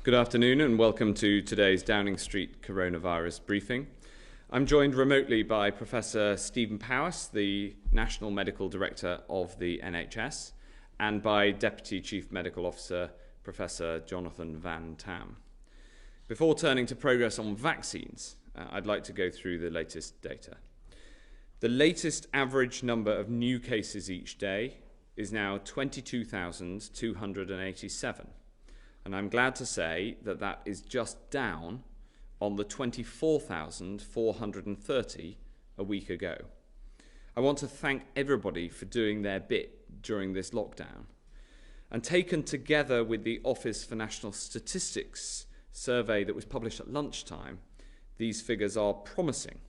Good afternoon and welcome to today's Downing Street coronavirus briefing. I'm joined remotely by Professor Stephen Powis, the National Medical Director of the NHS, and by Deputy Chief Medical Officer Professor Jonathan Van Tam. Before turning to progress on vaccines, I'd like to go through the latest data. The latest average number of new cases each day is now 22,287. And I'm glad to say that that is just down on the 24,430 a week ago. I want to thank everybody for doing their bit during this lockdown. And taken together with the Office for National Statistics survey that was published at lunchtime, these figures are promising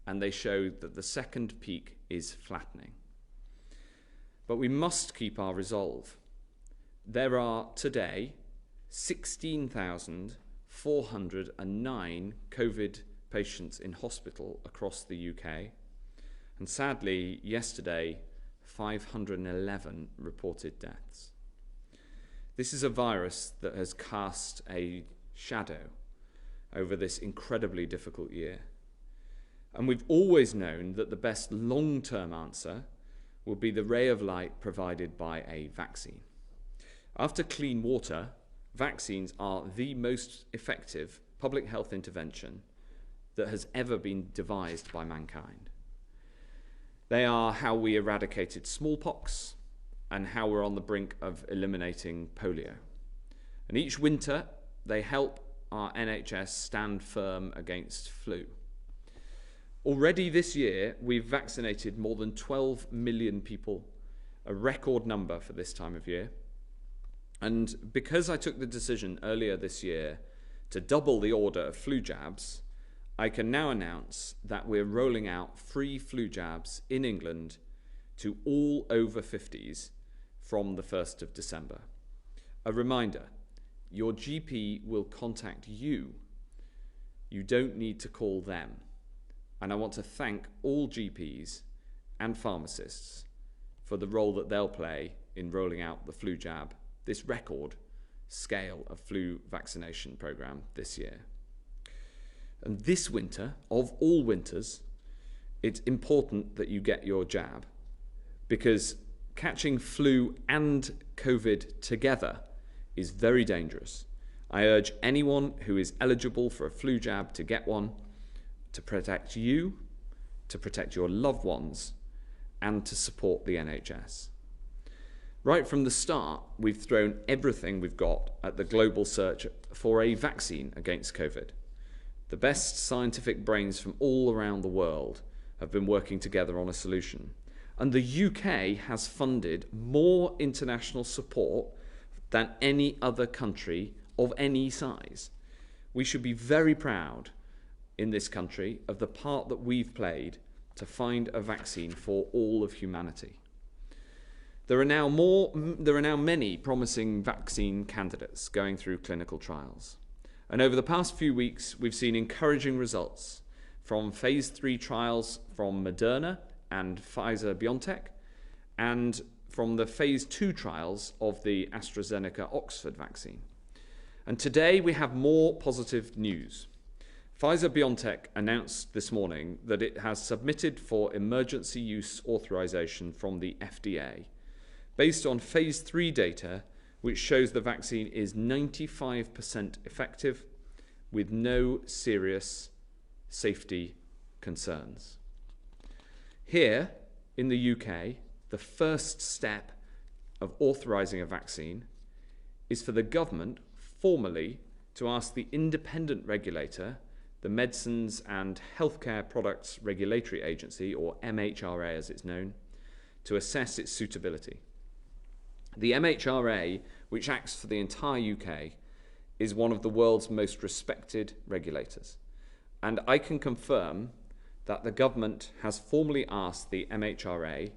and they show that the second peak is flattening. But we must keep our resolve. There are today 16,409 COVID patients in hospital across the UK, and sadly, yesterday, 511 reported deaths. This is a virus that has cast a shadow over this incredibly difficult year. And we've always known that the best long-term answer will be the ray of light provided by a vaccine. After clean water, vaccines are the most effective public health intervention that has ever been devised by mankind. They are how we eradicated smallpox and how we're on the brink of eliminating polio. And each winter, they help our NHS stand firm against flu. Already this year, we've vaccinated more than 12 million people, a record number for this time of year. And because I took the decision earlier this year to double the order of flu jabs, I can now announce that we're rolling out free flu jabs in England to all over 50s from the 1st of December. A reminder, your GP will contact you. You don't need to call them. And I want to thank all GPs and pharmacists for the role that they'll play in rolling out the flu jab, this record scale of flu vaccination program this year. And this winter, of all winters, it's important that you get your jab, because catching flu and COVID together is very dangerous. I urge anyone who is eligible for a flu jab to get one, to protect you, to protect your loved ones, and to support the NHS. Right from the start, we've thrown everything we've got at the global search for a vaccine against COVID. The best scientific brains from all around the world have been working together on a solution. And the UK has funded more international support than any other country of any size. We should be very proud in this country of the part that we've played to find a vaccine for all of humanity. There are now many promising vaccine candidates going through clinical trials. And over the past few weeks, we've seen encouraging results from phase 3 trials from Moderna and Pfizer-BioNTech, and from the phase 2 trials of the AstraZeneca-Oxford vaccine. And today we have more positive news. Pfizer-BioNTech announced this morning that it has submitted for emergency use authorization from the FDA, based on phase 3 data, which shows the vaccine is 95% effective with no serious safety concerns. Here in the UK, the first step of authorizing a vaccine is for the government formally to ask the independent regulator, the Medicines and Healthcare Products Regulatory Agency, or MHRA as it's known, to assess its suitability. The MHRA, which acts for the entire UK, is one of the world's most respected regulators. And I can confirm that the government has formally asked the MHRA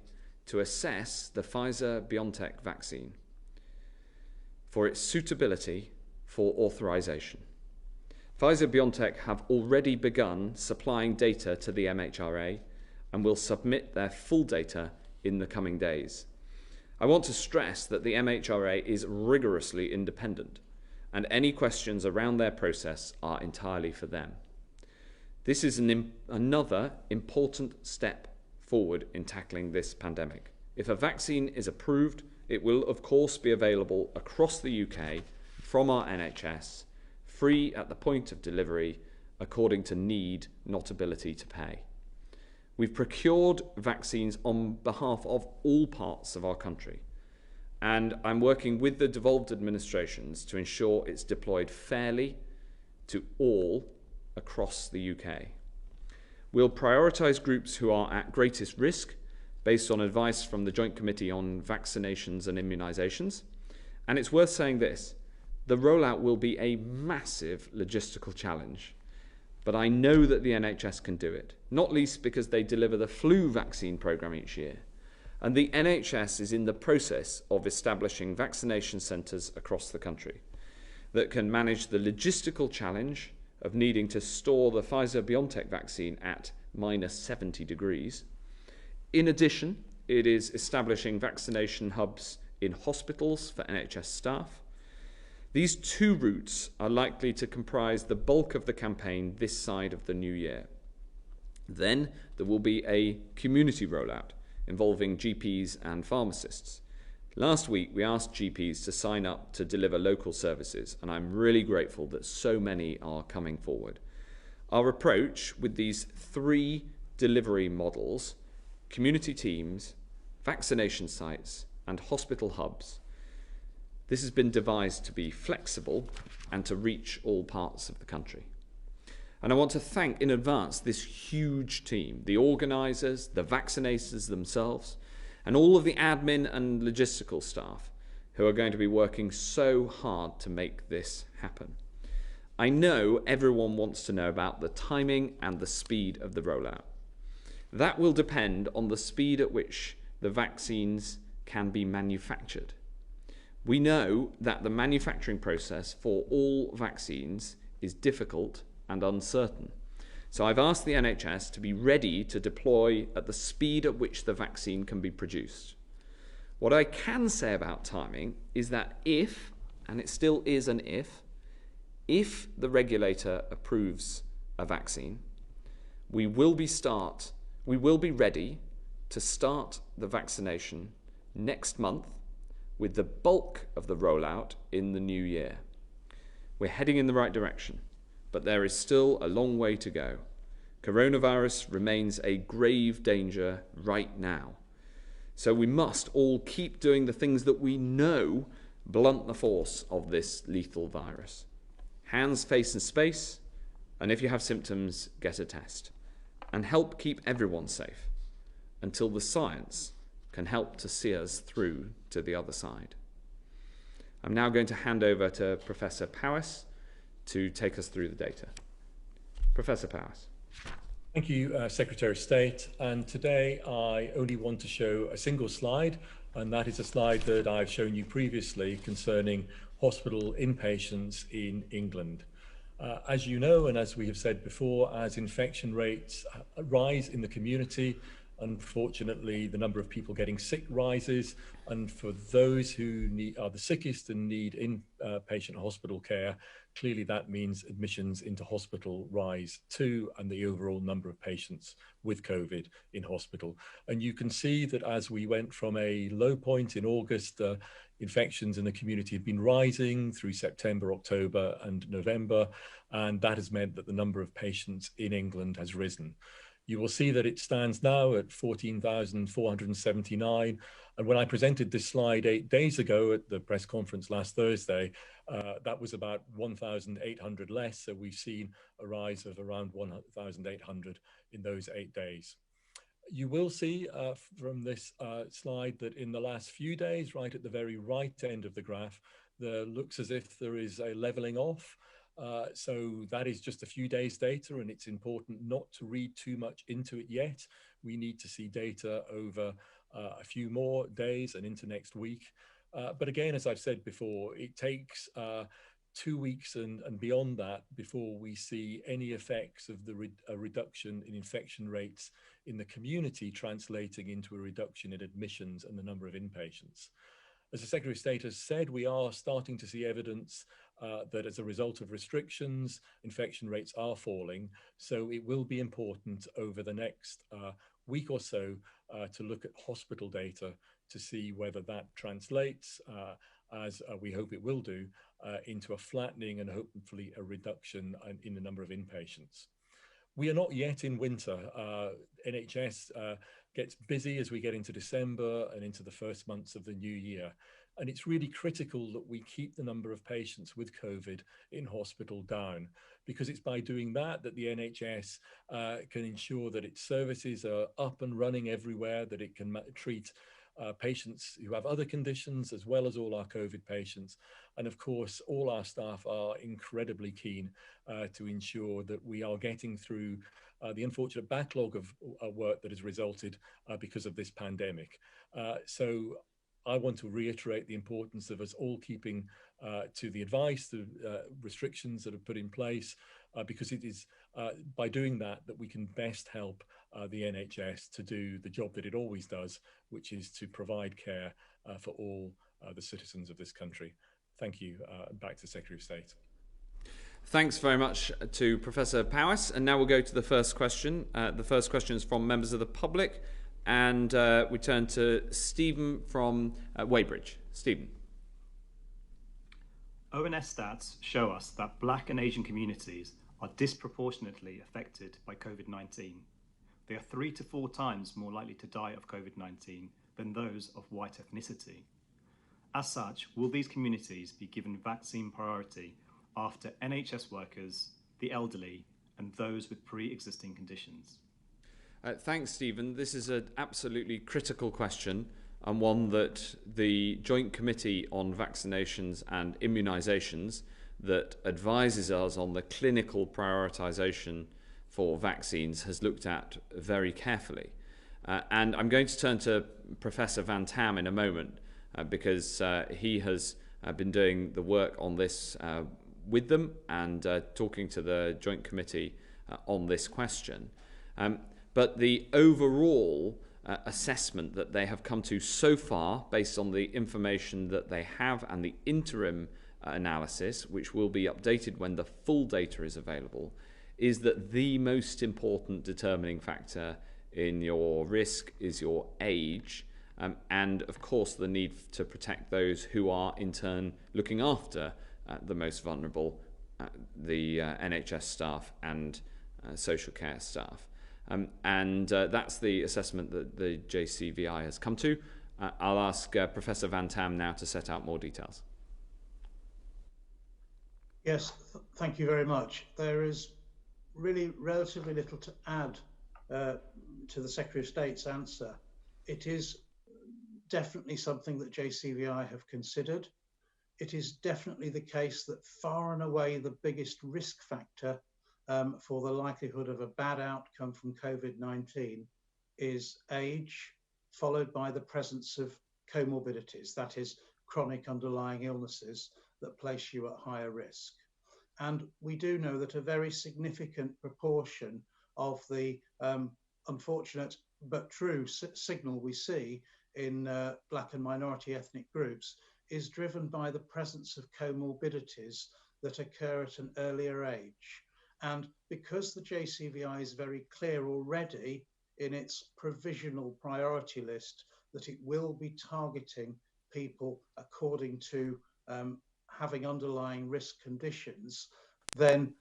to assess the Pfizer-BioNTech vaccine for its suitability for authorization. Pfizer-BioNTech have already begun supplying data to the MHRA and will submit their full data in the coming days. I want to stress that the MHRA is rigorously independent and any questions around their process are entirely for them. This is another important step forward in tackling this pandemic. If a vaccine is approved, it will of course be available across the UK from our NHS, free at the point of delivery, according to need, not ability to pay. We've procured vaccines on behalf of all parts of our country, and I'm working with the devolved administrations to ensure it's deployed fairly to all across the UK. We'll prioritise groups who are at greatest risk based on advice from the Joint Committee on Vaccinations and Immunisations. And it's worth saying this, the rollout will be a massive logistical challenge, but I know that the NHS can do it, not least because they deliver the flu vaccine programme each year. And the NHS is in the process of establishing vaccination centres across the country that can manage the logistical challenge of needing to store the Pfizer-BioNTech vaccine at -70 degrees. In addition, it is establishing vaccination hubs in hospitals for NHS staff. These two routes are likely to comprise the bulk of the campaign this side of the new year. Then there will be a community rollout involving GPs and pharmacists. Last week, we asked GPs to sign up to deliver local services, and I'm really grateful that so many are coming forward. Our approach with these three delivery models, community teams, vaccination sites, and hospital hubs, this has been devised to be flexible and to reach all parts of the country. And I want to thank in advance this huge team, the organisers, the vaccinators themselves, and all of the admin and logistical staff who are going to be working so hard to make this happen. I know everyone wants to know about the timing and the speed of the rollout. That will depend on the speed at which the vaccines can be manufactured. We know that the manufacturing process for all vaccines is difficult and uncertain. So I've asked the NHS to be ready to deploy at the speed at which the vaccine can be produced. What I can say about timing is that if, and it still is an if the regulator approves a vaccine, we will be ready to start the vaccination next month with the bulk of the rollout in the new year. We're heading in the right direction, but there is still a long way to go. Coronavirus remains a grave danger right now. So we must all keep doing the things that we know blunt the force of this lethal virus. Hands, face and space, and if you have symptoms, get a test. And help keep everyone safe until the science can help to see us through to the other side. I'm now going to hand over to Professor Powis to take us through the data. Professor Powis. Thank you, Secretary of State. And today I only want to show a single slide, and that is a slide that I've shown you previously concerning hospital inpatients in England. As you know, and as we have said before, as infection rates rise in the community, unfortunately, the number of people getting sick rises, and for those who are the sickest and need inpatient hospital care, clearly that means admissions into hospital rise too, and the overall number of patients with COVID in hospital. And you can see that as we went from a low point in August, infections in the community have been rising through September, October and November, and that has meant that the number of patients in England has risen. You will see that it stands now at 14,479. And when I presented this slide 8 days ago at the press conference last Thursday, that was about 1,800 less. So we've seen a rise of around 1,800 in those 8 days. You will see from this slide that in the last few days, right at the very right end of the graph, there looks as if there is a leveling off. So that is just a few days data, and it's important not to read too much into it yet. We need to see data over a few more days and into next week. But again, as I've said before, it takes 2 weeks and beyond that before we see any effects of the reduction in infection rates in the community translating into a reduction in admissions and the number of inpatients. As the Secretary of State has said, we are starting to see evidence that as a result of restrictions, infection rates are falling. So it will be important over the next week or so to look at hospital data to see whether that translates, as we hope it will do, into a flattening and hopefully a reduction in the number of inpatients. We are not yet in winter. NHS gets busy as we get into December and into the first months of the new year. And it's really critical that we keep the number of patients with COVID in hospital down, because it's by doing that that the NHS can ensure that its services are up and running everywhere, that it can treat patients who have other conditions as well as all our COVID patients. And of course, all our staff are incredibly keen to ensure that we are getting through the unfortunate backlog of work that has resulted because of this pandemic. So I want to reiterate the importance of us all keeping to the advice, the restrictions that are put in place, because it is by doing that we can best help the NHS to do the job that it always does, which is to provide care for all the citizens of this country. Thank you. Back to the Secretary of State. Thanks very much to Professor Powis. And now we'll go to the first question. The first question is from members of the public. And we turn to Stephen from Weybridge. Stephen. ONS stats show us that Black and Asian communities are disproportionately affected by COVID-19. They are 3 to 4 times more likely to die of COVID-19 than those of white ethnicity. As such, will these communities be given vaccine priority after NHS workers, the elderly, and those with pre-existing conditions? Thanks, Stephen. This is an absolutely critical question, and one that the Joint Committee on Vaccinations and Immunisations that advises us on the clinical prioritisation for vaccines has looked at very carefully. And I'm going to turn to Professor Van Tam in a moment because he has been doing the work on this with them and talking to the Joint Committee on this question. But the overall assessment that they have come to so far, based on the information that they have and the interim analysis, which will be updated when the full data is available, is that the most important determining factor in your risk is your age, and of course the need to protect those who are in turn looking after the most vulnerable, the NHS staff and social care staff. And that's the assessment that the JCVI has come to. I'll ask Professor Van Tam now to set out more details. Yes, thank you very much. There is really relatively little to add to the Secretary of State's answer. It is definitely something that JCVI have considered. It is definitely the case that far and away the biggest risk factor for the likelihood of a bad outcome from COVID-19 is age, followed by the presence of comorbidities, that is, chronic underlying illnesses that place you at higher risk. And we do know that a very significant proportion of the unfortunate but true signal we see in Black and minority ethnic groups is driven by the presence of comorbidities that occur at an earlier age. And because the JCVI is very clear already in its provisional priority list that it will be targeting people according to having underlying risk conditions, then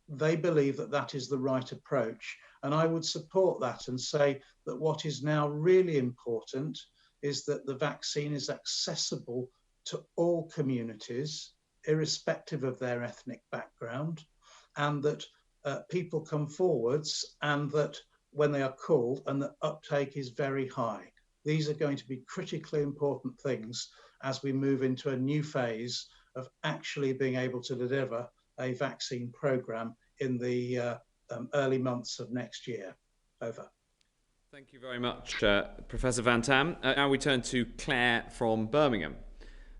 they believe that that is the right approach. And I would support that and say that what is now really important is that the vaccine is accessible to all communities, irrespective of their ethnic background, and that people come forwards and that when they are called and the uptake is very high. These are going to be critically important things as we move into a new phase of actually being able to deliver a vaccine program in the early months of next year. Over. Thank you very much, Professor Van Tam. Now we turn to Claire from Birmingham.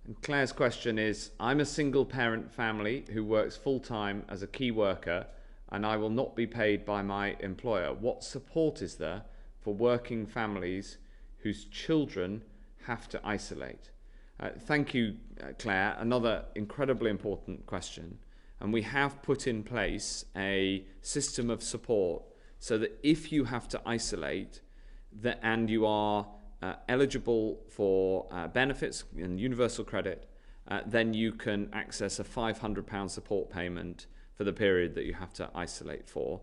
And Claire's question is, I'm a single parent family who works full-time as a key worker and I will not be paid by my employer. What support is there for working families whose children have to isolate? Thank you, Claire. Another incredibly important question. And we have put in place a system of support so that if you have to isolate and you are eligible for benefits and universal credit, then you can access a £500 support payment for the period that you have to isolate for.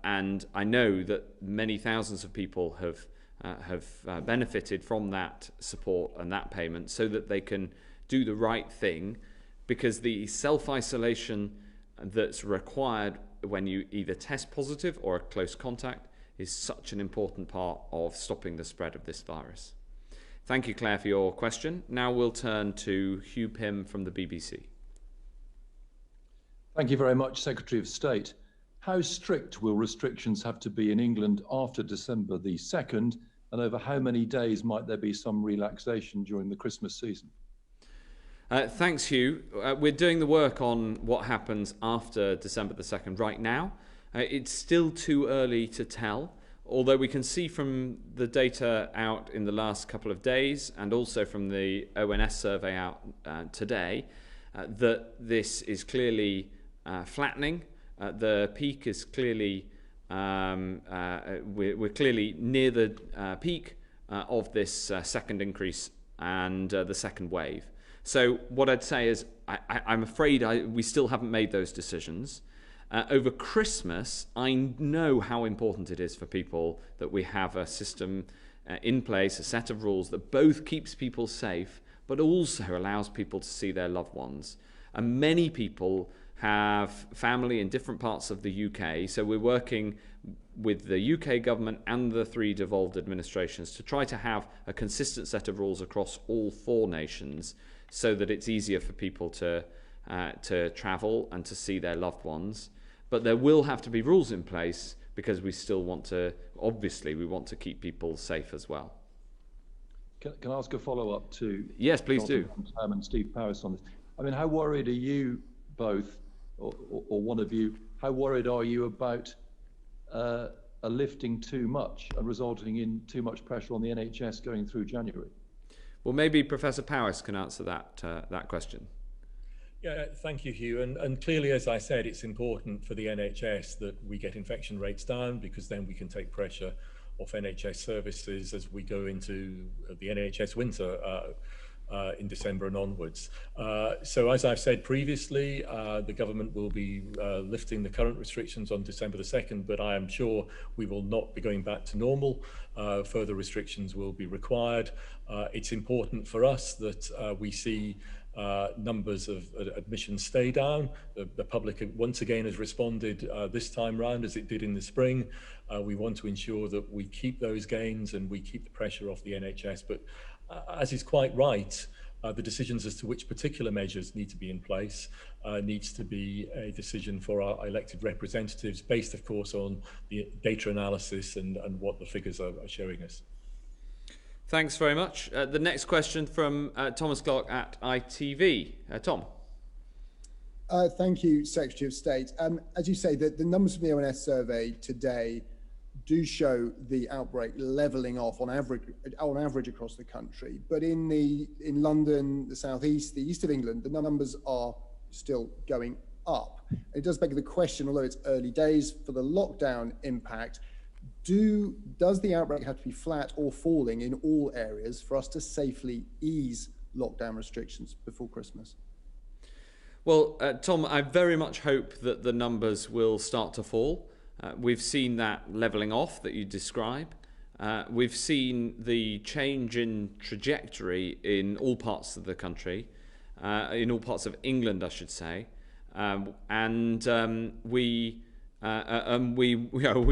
And I know that many thousands of people have benefited from that support and that payment so that they can do the right thing, because the self-isolation that's required when you either test positive or a close contact is such an important part of stopping the spread of this virus. Thank you, Claire, for your question. Now we'll turn to Hugh Pym from the BBC. Thank you very much, Secretary of State. How strict will restrictions have to be in England after December the 2nd, and over how many days might there be some relaxation during the Christmas season? Thanks, Hugh. We're doing the work on what happens after December the 2nd right now. It's still too early to tell, although we can see from the data out in the last couple of days and also from the ONS survey out today that this is clearly flattening. The peak is clearly, we're clearly near the peak of this second increase and the second wave. So what I'd say is I'm afraid we still haven't made those decisions. Over Christmas, I know how important it is for people that we have a system in place, a set of rules that both keeps people safe but also allows people to see their loved ones. And many people have family in different parts of the UK, so we're working with the UK government and the 3 devolved administrations to try to have a consistent set of rules across all 4 nations so that it's easier for people to travel and to see their loved ones. But there will have to be rules in place because we still want to, obviously, we want to keep people safe as well. Can I ask a follow-up to... Yes, please do. And Steve Powis on this. I mean, how worried are you both, or one of you, how worried are you about a lifting too much and resulting in too much pressure on the NHS going through January? Well, maybe Professor Powis can answer that question. Yeah, thank you, Hugh. And clearly, as I said, it's important for the NHS that we get infection rates down, because then we can take pressure off NHS services as we go into the NHS winter in December and onwards. So as I've said previously, the government will be lifting the current restrictions on December the 2nd, but I am sure we will not be going back to normal. Further restrictions will be required. It's important for us that we see numbers of admissions stay down. The public once again has responded this time round as it did in the spring. We want to ensure that we keep those gains and we keep the pressure off the NHS. But as is quite right, the decisions as to which particular measures need to be in place needs to be a decision for our elected representatives, based, of course, on the data analysis and what the figures are showing us. Thanks very much. The next question from Thomas Clark at ITV. Tom. Thank you, Secretary of State. As you say, the numbers from the ONS survey today do show the outbreak levelling off on average across the country. But in London, the southeast, the east of England, the numbers are still going up. It does beg the question, although it's early days, for the lockdown impact. Does the outbreak have to be flat or falling in all areas for us to safely ease lockdown restrictions before Christmas? Well, Tom, I very much hope that the numbers will start to fall. We've seen that levelling off that you describe. We've seen the change in trajectory in all parts of the country, in all parts of England, I should say. We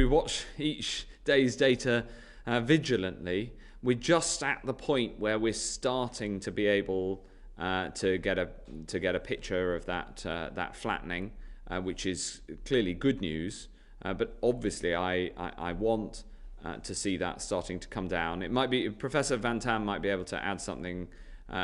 watch each day's data vigilantly. We're just at the point where we're starting to be able to get a picture of that flattening, which is clearly good news. But obviously, I want to see that starting to come down. It might be Professor Van Tam might be able to add something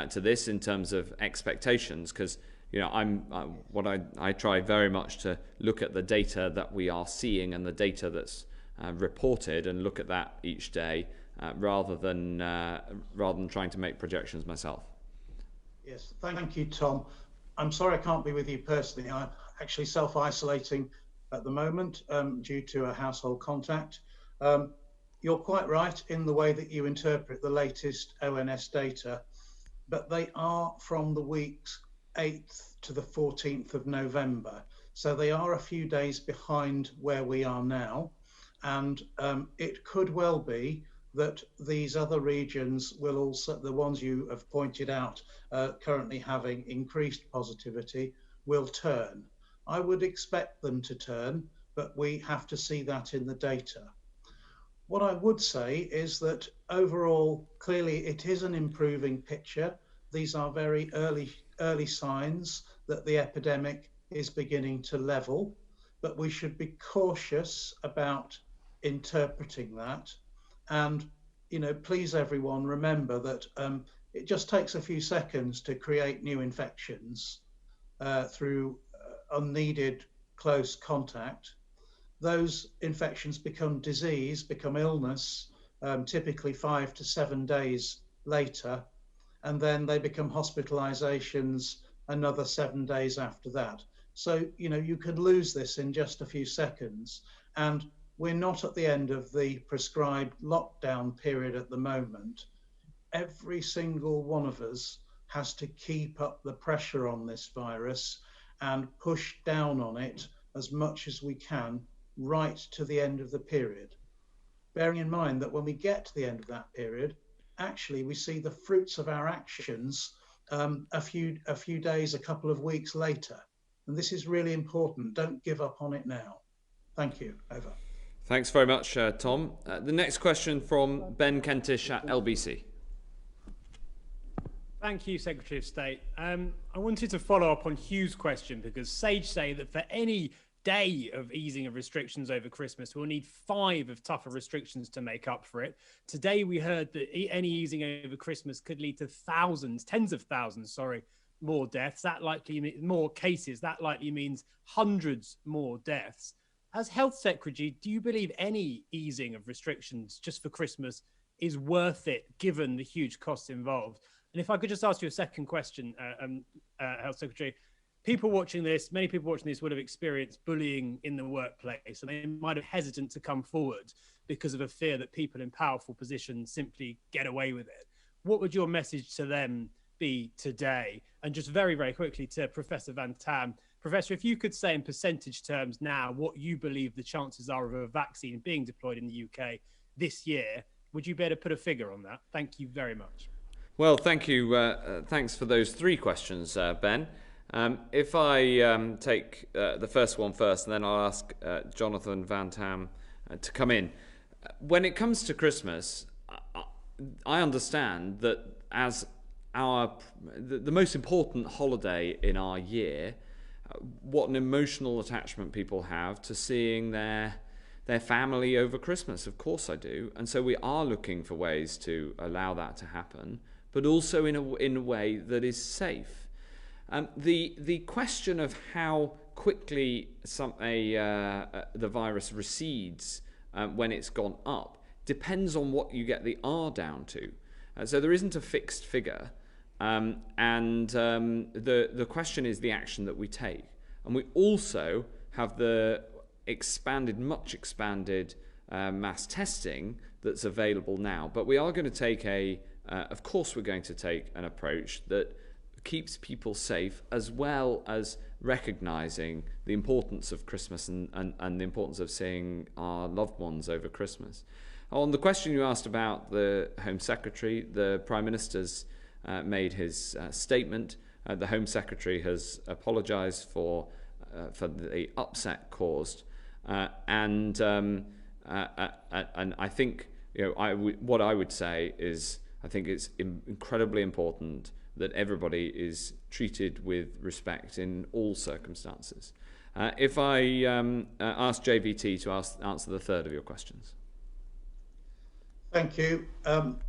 to this in terms of expectations, because I try very much to look at the data that we are seeing and the data that's reported, and look at that each day rather than trying to make projections myself. Yes, thank you, Tom. I'm sorry I can't be with you personally. I'm actually self-isolating at the moment due to a household contact. You're quite right in the way that you interpret the latest ONS data, but they are from the weeks 8th to the 14th of November. So they are a few days behind where we are now. And it could well be that these other regions will also, the ones you have pointed out, currently having increased positivity, will turn. I would expect them to turn, but we have to see that in the data. What I would say is that overall, clearly it is an improving picture. These are very early signs that the epidemic is beginning to level, but we should be cautious about interpreting that. And, you know, please everyone remember that it just takes a few seconds to create new infections through unneeded close contact. Those infections become disease, become illness, typically 5 to 7 days later, and then they become hospitalizations another 7 days after that. So, you know, you could lose this in just a few seconds. And we're not at the end of the prescribed lockdown period at the moment. Every single one of us has to keep up the pressure on this virus and push down on it as much as we can right to the end of the period. Bearing in mind that when we get to the end of that period, actually we see the fruits of our actions a few days, a couple of weeks later. And this is really important. Don't give up on it now. Thank you. Over. Thanks very much, Tom. The next question from Ben Kentish at LBC. Thank you, Secretary of State. I wanted to follow up on Hugh's question, because Sage say that for any day of easing of restrictions over Christmas, we'll need 5 of tougher restrictions to make up for it. Today, we heard that any easing over Christmas could lead to thousands, tens of thousands, more deaths. That likely means more cases. That likely means hundreds more deaths. As Health Secretary, do you believe any easing of restrictions just for Christmas is worth it, given the huge costs involved? And if I could just ask you a second question, Health Secretary, many people watching this would have experienced bullying in the workplace, and they might have hesitant to come forward because of a fear that people in powerful positions simply get away with it. What would your message to them be today? And just very, very quickly to Professor Van Tam. Professor, if you could say in percentage terms now what you believe the chances are of a vaccine being deployed in the UK this year, would you be able to put a figure on that? Thank you very much. Well, thank you. Thanks for those 3 questions, Ben. If I take the first one first, and then I'll ask Jonathan Van Tam to come in. When it comes to Christmas, I understand that as the most important holiday in our year, what an emotional attachment people have to seeing their family over Christmas. Of course I do. And so we are looking for ways to allow that to happen, but also in a way that is safe. The question of how quickly the virus recedes when it's gone up depends on what you get the R down to. So there isn't a fixed figure. The question is the action that we take. And we also have the much expanded mass testing that's available now. But we are going to take of course we're going to take an approach that keeps people safe, as well as recognising the importance of Christmas and the importance of seeing our loved ones over Christmas. On the question you asked about the Home Secretary, the Prime Minister's made his statement. The Home Secretary has apologised for the upset caused, and I think, you know, what I would say is I think it's incredibly important that everybody is treated with respect in all circumstances. If I ask JVT to answer the third of your questions. Thank you,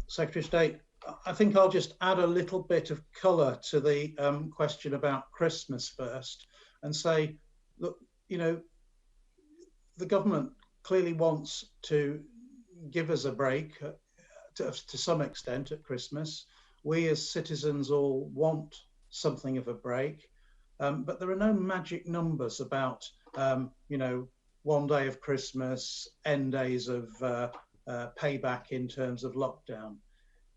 Secretary of State. I think I'll just add a little bit of colour to the question about Christmas first, and say, look, you know, the government clearly wants to give us a break to some extent at Christmas. We as citizens all want something of a break. But there are no magic numbers about, you know, one day of Christmas, n days of payback in terms of lockdown.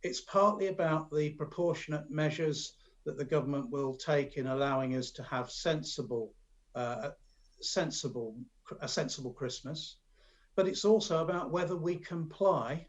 It's partly about the proportionate measures that the government will take in allowing us to have a sensible Christmas. But it's also about whether we comply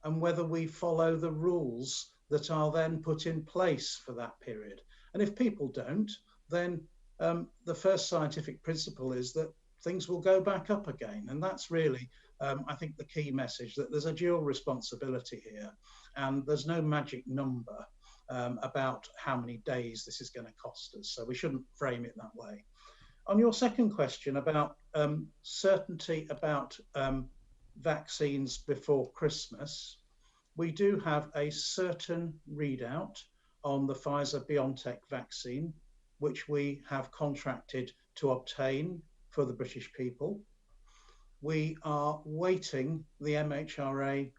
and whether we follow the rules that are then put in place for that period. And if people don't, then the first scientific principle is that things will go back up again. And that's really, I think, the key message, that there's a dual responsibility here, and there's no magic number about how many days this is going to cost us. So we shouldn't frame it that way. On your second question about certainty about vaccines before Christmas, we do have a certain readout on the Pfizer-BioNTech vaccine, which we have contracted to obtain for the British people. We are waiting the MHRA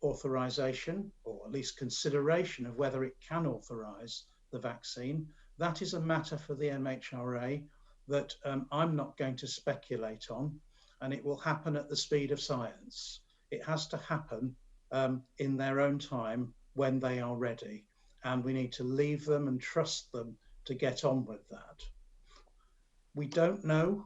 authorization, or at least consideration of whether it can authorize the vaccine. That is a matter for the MHRA that I'm not going to speculate on, and it will happen at the speed of science. It has to happen in their own time when they are ready, and we need to leave them and trust them to get on with that. We don't know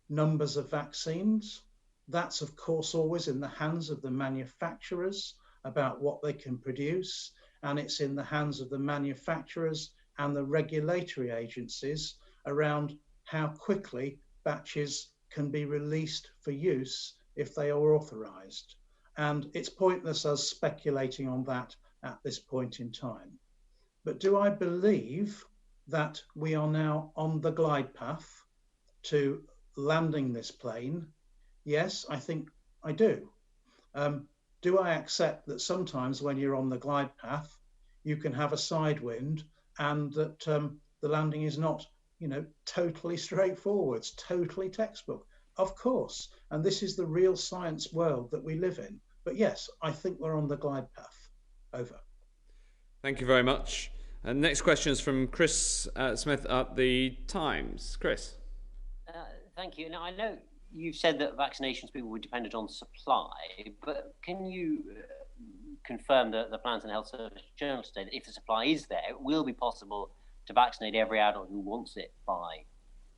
numbers of vaccines. That's of course always in the hands of the manufacturers about what they can produce, and it's in the hands of the manufacturers and the regulatory agencies around how quickly batches can be released for use if they are authorized. And it's pointless us speculating on that at this point in time. But do I believe that we are now on the glide path to landing this plane? Yes, I think I do. Do I accept that sometimes when you're on the glide path, you can have a side wind, and that the landing is not, you know, totally straightforward, totally textbook? Of course. And this is the real science world that we live in. But yes, I think we're on the glide path. Over. Thank you very much. Next question is from Chris Smith at the Times. Chris. Thank you. Now, I know you've said that vaccinations people were dependent on supply, but can you confirm that the plans in the Health Service Journal state that if the supply is there, it will be possible to vaccinate every adult who wants it by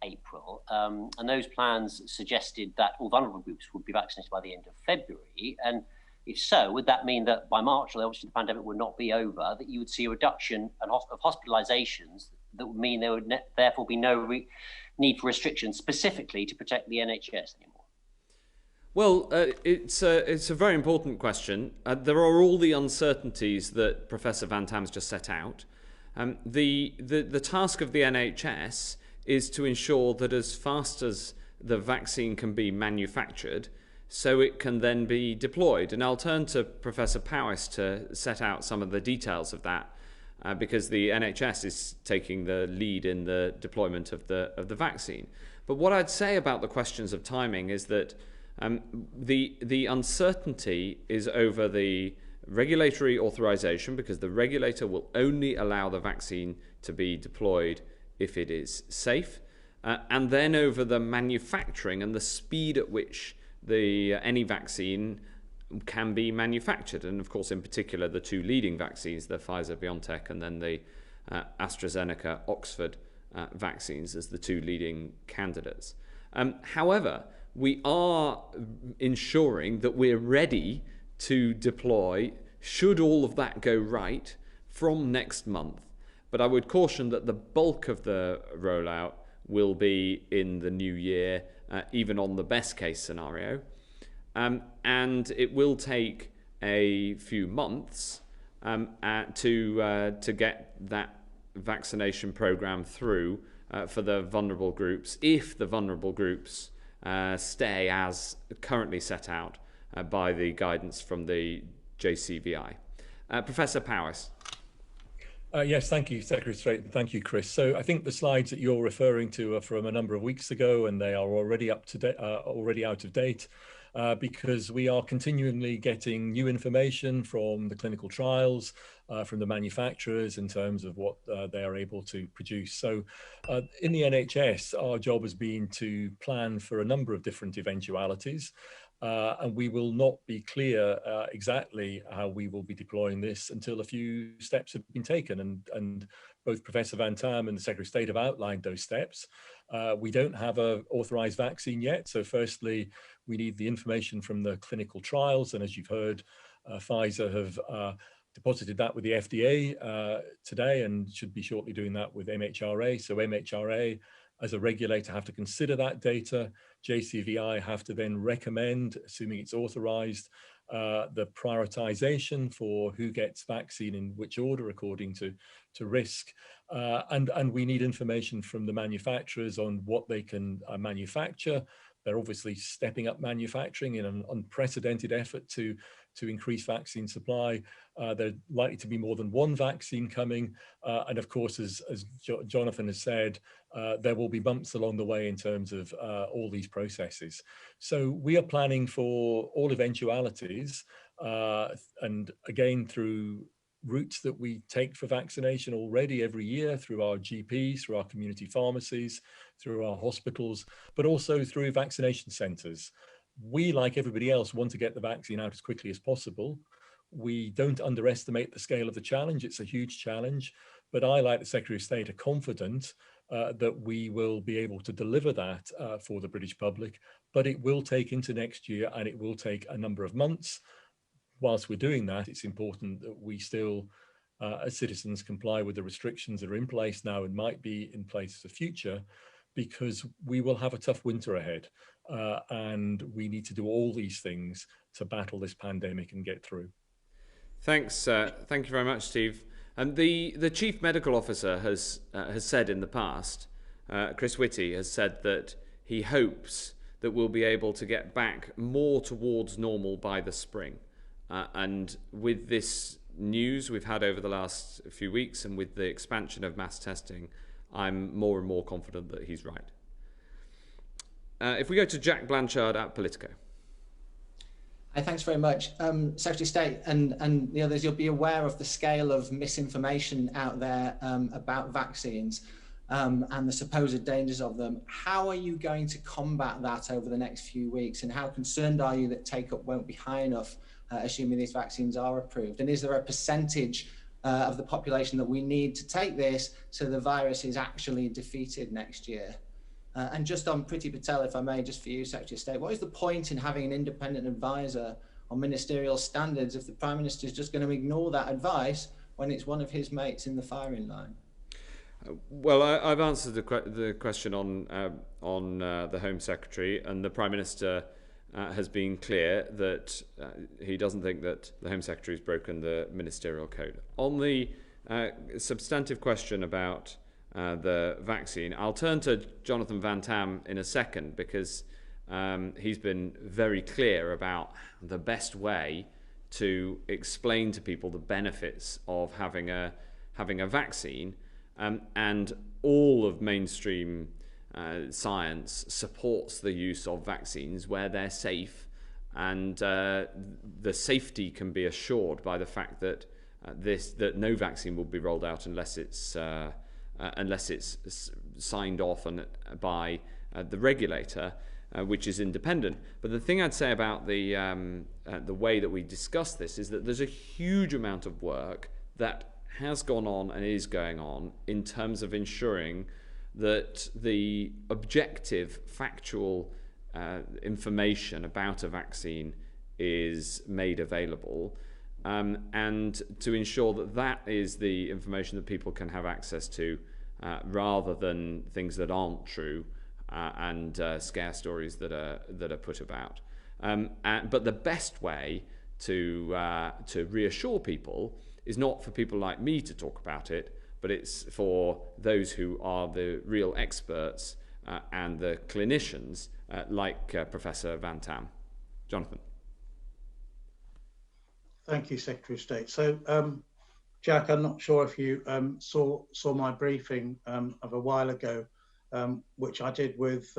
April? And those plans suggested that all vulnerable groups would be vaccinated by the end of February. And if so, would that mean that by March, obviously the pandemic would not be over, that you would see a reduction of hospitalizations that would mean there would therefore be no need for restrictions specifically to protect the NHS anymore? Well, it's a very important question. There are all the uncertainties that Professor Van Tam's just set out. The task of the NHS is to ensure that as fast as the vaccine can be manufactured, so it can then be deployed. And I'll turn to Professor Powis to set out some of the details of that, because the NHS is taking the lead in the deployment of the vaccine. But what I'd say about the questions of timing is that the uncertainty is over the regulatory authorization, because the regulator will only allow the vaccine to be deployed if it is safe, and then over the manufacturing and the speed at which any vaccine can be manufactured. And of course, in particular, the two leading vaccines, the Pfizer-BioNTech and then the AstraZeneca-Oxford vaccines, as the two leading candidates. However, we are ensuring that we're ready to deploy, should all of that go right, from next month. But I would caution that the bulk of the rollout will be in the new year, even on the best case scenario. And it will take a few months to get that vaccination program through for the vulnerable groups, if the vulnerable groups stay as currently set out by the guidance from the JCVI. Professor Powis. Yes, thank you, Secretary of State, and thank you, Chris. So I think the slides that you're referring to are from a number of weeks ago, and they are already up to date, already out of date. because we are continually getting new information from the clinical trials, from the manufacturers in terms of what they are able to produce. So in the NHS, our job has been to plan for a number of different eventualities. And we will not be clear exactly how we will be deploying this until a few steps have been taken. And both Professor Van Tam and the Secretary of State have outlined those steps. We don't have an authorized vaccine yet. So firstly, we need the information from the clinical trials. And as you've heard, Pfizer have deposited that with the FDA today and should be shortly doing that with MHRA. So MHRA, as a regulator, have to consider that data. JCVI have to then recommend, assuming it's authorized, the prioritization for who gets vaccine in which order according to risk. And we need information from the manufacturers on what they can manufacture. They're obviously stepping up manufacturing in an unprecedented effort to increase vaccine supply. There's likely to be more than one vaccine coming. And of course, as Jonathan has said, there will be bumps along the way in terms of all these processes. So we are planning for all eventualities. And again, through routes that we take for vaccination already every year through our GPs, through our community pharmacies, through our hospitals, but also through vaccination centres. We, like everybody else, want to get the vaccine out as quickly as possible. We don't underestimate the scale of the challenge. It's a huge challenge, but I, like the Secretary of State, are confident that we will be able to deliver that for the British public, but it will take into next year and it will take a number of months. Whilst we're doing that, it's important that we still, as citizens, comply with the restrictions that are in place now and might be in place for the future, because we will have a tough winter ahead. And we need to do all these things to battle this pandemic and get through. Thanks. Thank you very much, Steve. And the Chief Medical Officer has said in the past, Chris Whitty has said that he hopes that we'll be able to get back more towards normal by the spring. And with this news we've had over the last few weeks and with the expansion of mass testing, I'm more and more confident that he's right. If we go to Jack Blanchard at Politico. Hi, thanks very much. Secretary of State and the others, you'll be aware of the scale of misinformation out there about vaccines and the supposed dangers of them. How are you going to combat that over the next few weeks? And how concerned are you that take-up won't be high enough, assuming these vaccines are approved? And is there a percentage of the population that we need to take this so the virus is actually defeated next year? And just on Priti Patel, if I may, just for you, Secretary of State, what is the point in having an independent advisor on ministerial standards if the Prime Minister is just going to ignore that advice when it's one of his mates in the firing line? Well, I've answered the question on the Home Secretary, and the Prime Minister has been clear that he doesn't think that the Home Secretary has broken the ministerial code. On the substantive question about the vaccine, I'll turn to Jonathan Van Tam in a second, because he's been very clear about the best way to explain to people the benefits of having a vaccine, and all of mainstream science supports the use of vaccines where they're safe, and the safety can be assured by the fact that that no vaccine will be rolled out unless it's signed off by the regulator, which is independent. But the thing I'd say about the way that we discuss this is that there's a huge amount of work that has gone on and is going on in terms of ensuring that the objective, factual information about a vaccine is made available, and to ensure that that is the information that people can have access to, rather than things that aren't true and scare stories that are put about. But the best way to reassure people is not for people like me to talk about it, but it's for those who are the real experts and the clinicians, like Professor Van Tam. Jonathan. Thank you, Secretary of State. So, Jack, I'm not sure if you saw my briefing of a while ago, which I did with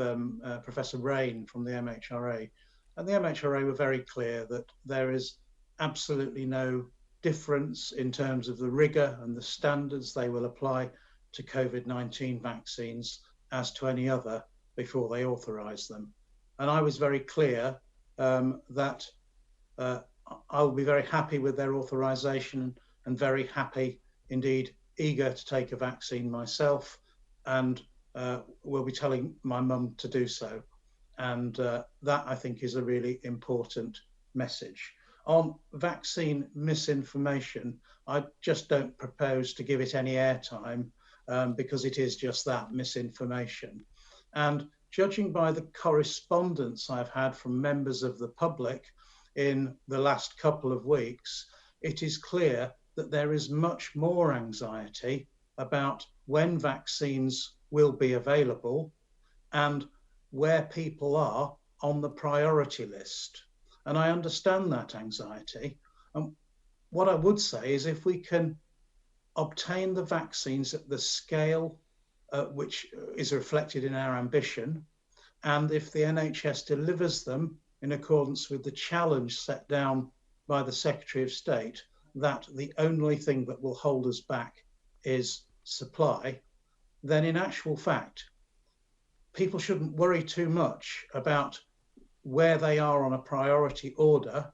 Professor Rain from the MHRA. And the MHRA were very clear that there is absolutely no difference in terms of the rigour and the standards they will apply to COVID-19 vaccines as to any other before they authorise them. And I was very clear that I will be very happy with their authorisation and very happy, indeed eager to take a vaccine myself, and will be telling my mum to do so. And that, I think, is a really important message. On vaccine misinformation, I just don't propose to give it any airtime because it is just that, misinformation. And judging by the correspondence I've had from members of the public in the last couple of weeks, it is clear that there is much more anxiety about when vaccines will be available and where people are on the priority list. And I understand that anxiety. And what I would say is if we can obtain the vaccines at the scale which is reflected in our ambition, and if the NHS delivers them in accordance with the challenge set down by the Secretary of State, that the only thing that will hold us back is supply, then in actual fact, people shouldn't worry too much about where they are on a priority order,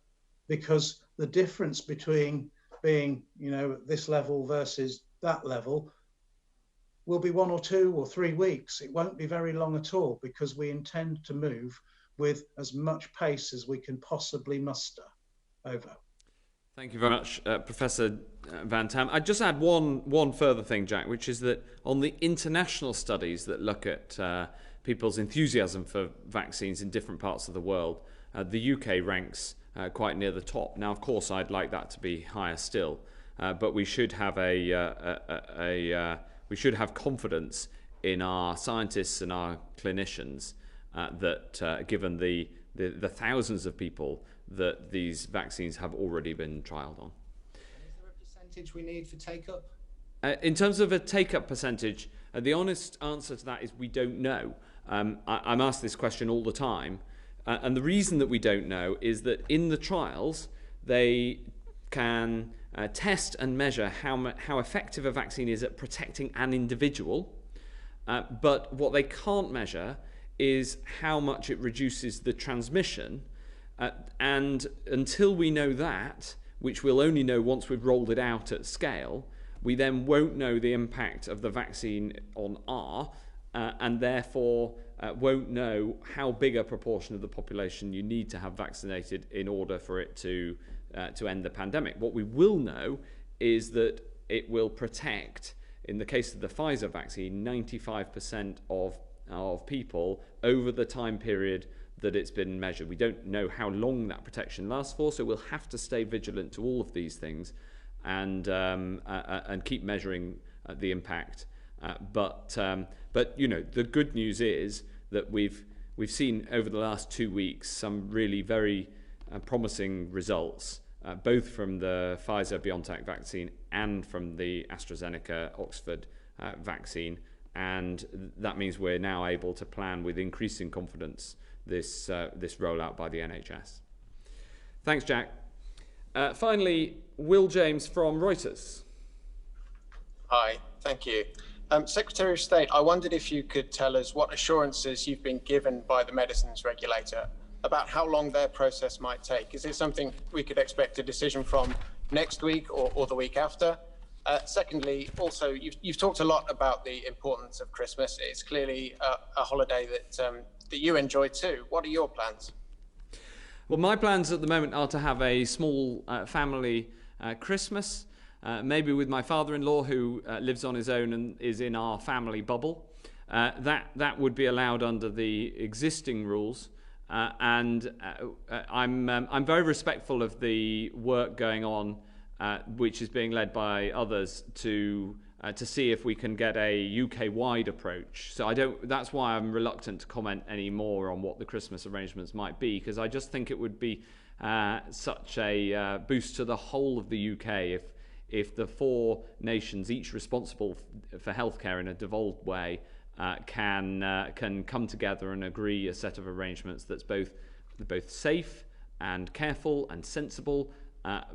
because the difference between being, at this level versus that level will be 1 or 2 or 3 weeks. It won't be very long at all, because we intend to move with as much pace as we can possibly muster. Over. Thank you very much, Professor Van Tam. I'd just add one further thing, Jack, which is that on the international studies that look at people's enthusiasm for vaccines in different parts of the world, the UK ranks quite near the top. Now, of course, I'd like that to be higher still, but we should have we should have confidence in our scientists and our clinicians that given the thousands of people that these vaccines have already been trialled on. Is there a percentage we need for take-up? In terms of a take-up percentage, the honest answer to that is we don't know. I'm asked this question all the time, and the reason that we don't know is that in the trials they can test and measure how effective a vaccine is at protecting an individual, but what they can't measure is how much it reduces the transmission. And until we know that, which we'll only know once we've rolled it out at scale, we then won't know the impact of the vaccine on R, and therefore won't know how big a proportion of the population you need to have vaccinated in order for it to end the pandemic. What we will know is that it will protect, in the case of the Pfizer vaccine, 95% of people over the time period that it's been measured. We don't know how long that protection lasts for, so we'll have to stay vigilant to all of these things and keep measuring the impact. But the good news is that we've seen over the last 2 weeks some really very promising results, both from the Pfizer-BioNTech vaccine and from the AstraZeneca-Oxford vaccine, and that means we're now able to plan with increasing confidence this rollout by the NHS. Thanks, Jack. Finally, Will James from Reuters. Hi, thank you. Secretary of State, I wondered if you could tell us what assurances you've been given by the medicines regulator about how long their process might take. Is it something we could expect a decision from next week or the week after? Secondly, also, you've talked a lot about the importance of Christmas. It's clearly a holiday that you enjoy too. What are your plans? Well, my plans at the moment are to have a small family Christmas, maybe with my father-in-law, who lives on his own and is in our family bubble. That would be allowed under the existing rules, and I'm very respectful of the work going on, which is being led by others to see if we can get a UK-wide approach. So that's why I'm reluctant to comment any more on what the Christmas arrangements might be, because I just think it would be such a boost to the whole of the UK if the 4 nations, each responsible for healthcare in a devolved way, can come together and agree a set of arrangements that's both both safe and careful and sensible,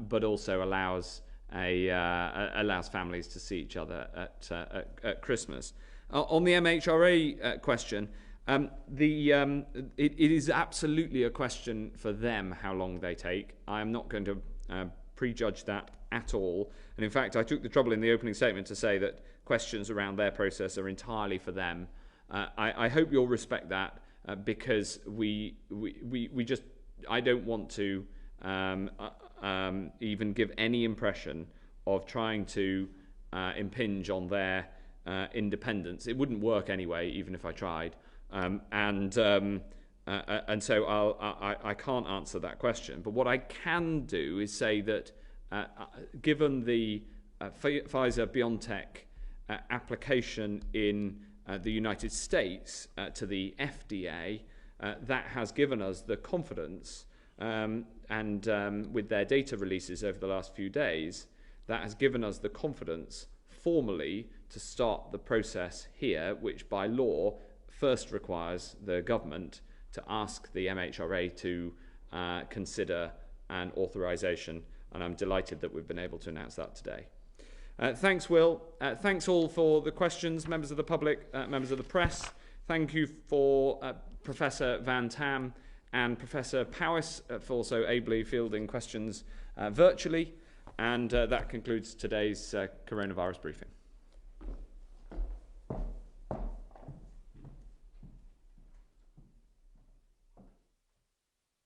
but also allows families to see each other at Christmas. On the MHRA question, it is absolutely a question for them how long they take. I am not going to prejudge that at all. And in fact, I took the trouble in the opening statement to say that questions around their process are entirely for them. I hope you'll respect that because I don't want to even give any impression of trying to impinge on their independence. It wouldn't work anyway, even if I tried. And so I can't answer that question. But what I can do is say that given the Pfizer-BioNTech application in the United States to the FDA, that has given us the confidence, and with their data releases over the last few days, that has given us the confidence formally to start the process here, which by law first requires the government to ask the MHRA to consider an authorisation, and I'm delighted that we've been able to announce that today. Thanks, Will. Thanks all for the questions, members of the public, members of the press. Thank you for Professor Van Tam and Professor Powis for also ably fielding questions virtually. And that concludes today's coronavirus briefing.